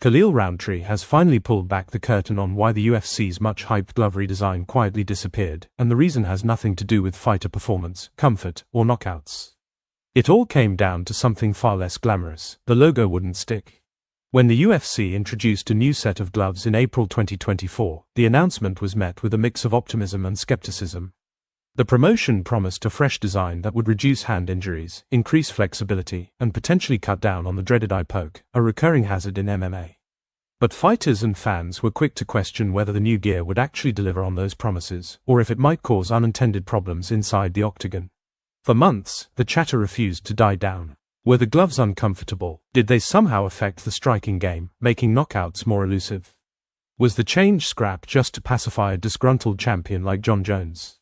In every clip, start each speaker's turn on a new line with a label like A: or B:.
A: Khalil Roundtree has finally pulled back the curtain on why the UFC's much-hyped glove redesign quietly disappeared, and the reason has nothing to do with fighter performance, comfort, or knockouts. It all came down to something far less glamorous: the logo wouldn't stick. When the UFC introduced a new set of gloves in April 2024, the announcement was met with a mix of optimism and skepticism. The promotion promised a fresh design that would reduce hand injuries, increase flexibility, and potentially cut down on the dreaded eye poke, a recurring hazard in MMA. But fighters and fans were quick to question whether the new gear would actually deliver on those promises, or if it might cause unintended problems inside the octagon. For months, the chatter refused to die down. Were the gloves uncomfortable? Did they somehow affect the striking game, making knockouts more elusive? Was the change scrap just to pacify a disgruntled champion like Jon Jones?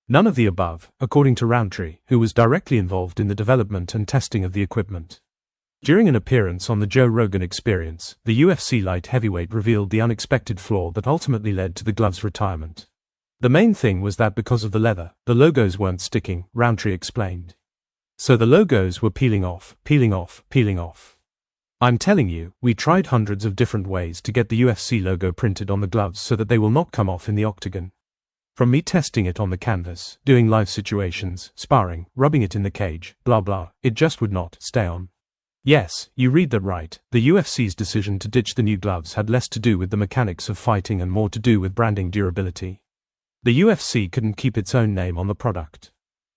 A: None of the above, according to Rountree, who was directly involved in the development and testing of the equipment. During an appearance on the Joe Rogan Experience, the UFC light heavyweight revealed the unexpected flaw that ultimately led to the gloves' retirement. The main thing was that because of the leather, the logos weren't sticking, Rountree explained. So the logos were peeling off, peeling off, peeling off. I'm telling you, we tried hundreds of different ways to get the UFC logo printed on the gloves so that they will not come off in the octagon. From me testing it on the canvas, doing live situations, sparring, rubbing it in the cage, blah blah, it just would not stay on. Yes, you read that right. The UFC's decision to ditch the new gloves had less to do with the mechanics of fighting and more to do with branding durability. The UFC couldn't keep its own name on the product.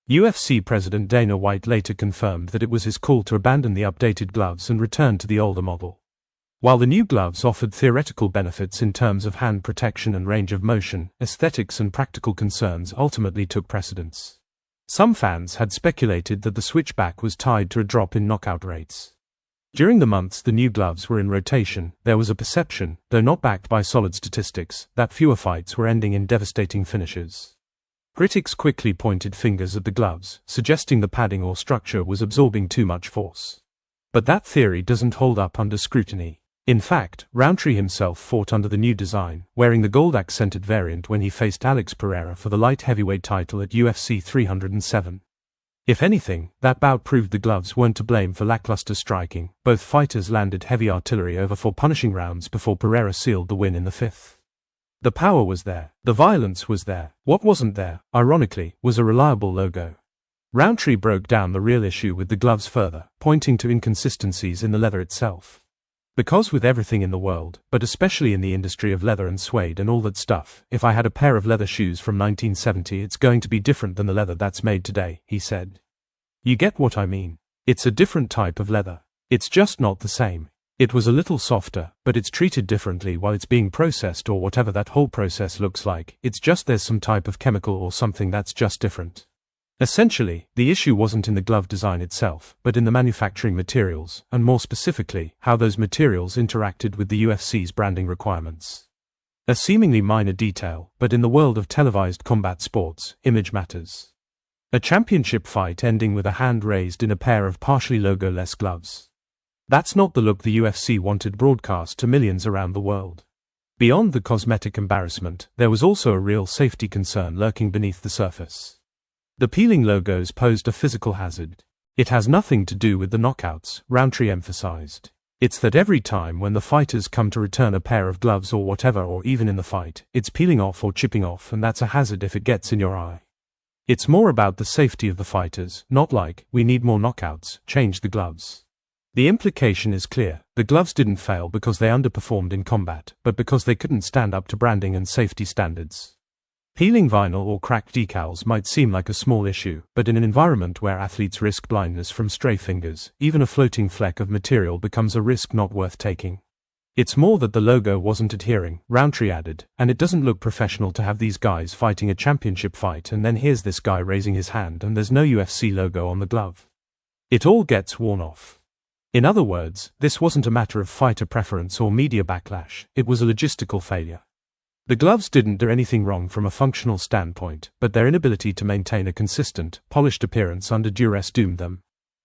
A: UFC President Dana White later confirmed that it was his call to abandon the updated gloves and return to the older model. While the new gloves offered theoretical benefits in terms of hand protection and range of motion, aesthetics and practical concerns ultimately took precedence. Some fans had speculated that the switchback was tied to a drop in knockout rates. During the months the new gloves were in rotation, there was a perception, though not backed by solid statistics, that fewer fights were ending in devastating finishes. Critics quickly pointed fingers at the gloves, suggesting the padding or structure was absorbing too much force. But that theory doesn't hold up under scrutiny. In fact, Rountree himself fought under the new design, wearing the gold-accented variant when he faced Alex Pereira for the light heavyweight title at UFC 307. If anything, that bout proved the gloves weren't to blame for lackluster striking. Both fighters landed heavy artillery over 4 punishing rounds before Pereira sealed the win in the 5th. The power was there. The violence was there. What wasn't there, ironically, was a reliable logo. Rountree broke down the real issue with the gloves further, pointing to inconsistencies in the leather itself. Because with everything in the world, but especially in the industry of leather and suede and all that stuff, if I had a pair of leather shoes from 1970 it's going to be different than the leather that's made today, he said. You get what I mean? It's a different type of leather. It's just not the same. It was a little softer, but it's treated differently while it's being processed or whatever that whole process looks like. It's just there's some type of chemical or something that's just different. Essentially, the issue wasn't in the glove design itself, but in the manufacturing materials, and more specifically, how those materials interacted with the UFC's branding requirements. A seemingly minor detail, but in the world of televised combat sports, image matters. A championship fight ending with a hand raised in a pair of partially logo-less gloves. That's not the look the UFC wanted broadcast to millions around the world. Beyond the cosmetic embarrassment, there was also a real safety concern lurking beneath the surface. The peeling logos posed a physical hazard. It has nothing to do with the knockouts, Rountree emphasized. It's that every time when the fighters come to return a pair of gloves or whatever, or even in the fight, it's peeling off or chipping off, and that's a hazard if it gets in your eye. It's more about the safety of the fighters, not like, we need more knockouts, change the gloves. The implication is clear: the gloves didn't fail because they underperformed in combat, but because they couldn't stand up to branding and safety standards. Peeling vinyl or cracked decals might seem like a small issue, but in an environment where athletes risk blindness from stray fingers, even a floating fleck of material becomes a risk not worth taking. It's more that the logo wasn't adhering, Rountree added, and it doesn't look professional to have these guys fighting a championship fight and then here's this guy raising his hand and there's no UFC logo on the glove. It all gets worn off. In other words, this wasn't a matter of fighter preference or media backlash, it was a logistical failure. The gloves didn't do anything wrong from a functional standpoint, but their inability to maintain a consistent, polished appearance under duress doomed them.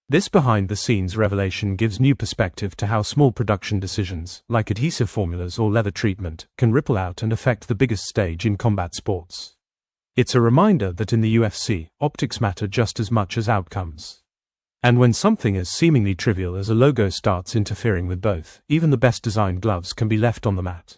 A: This behind-the-scenes revelation gives new perspective to how small production decisions, like adhesive formulas or leather treatment, can ripple out and affect the biggest stage in combat sports. It's a reminder that in the UFC, optics matter just as much as outcomes. And when something as seemingly trivial as a logo starts interfering with both, even the best designed gloves can be left on the mat.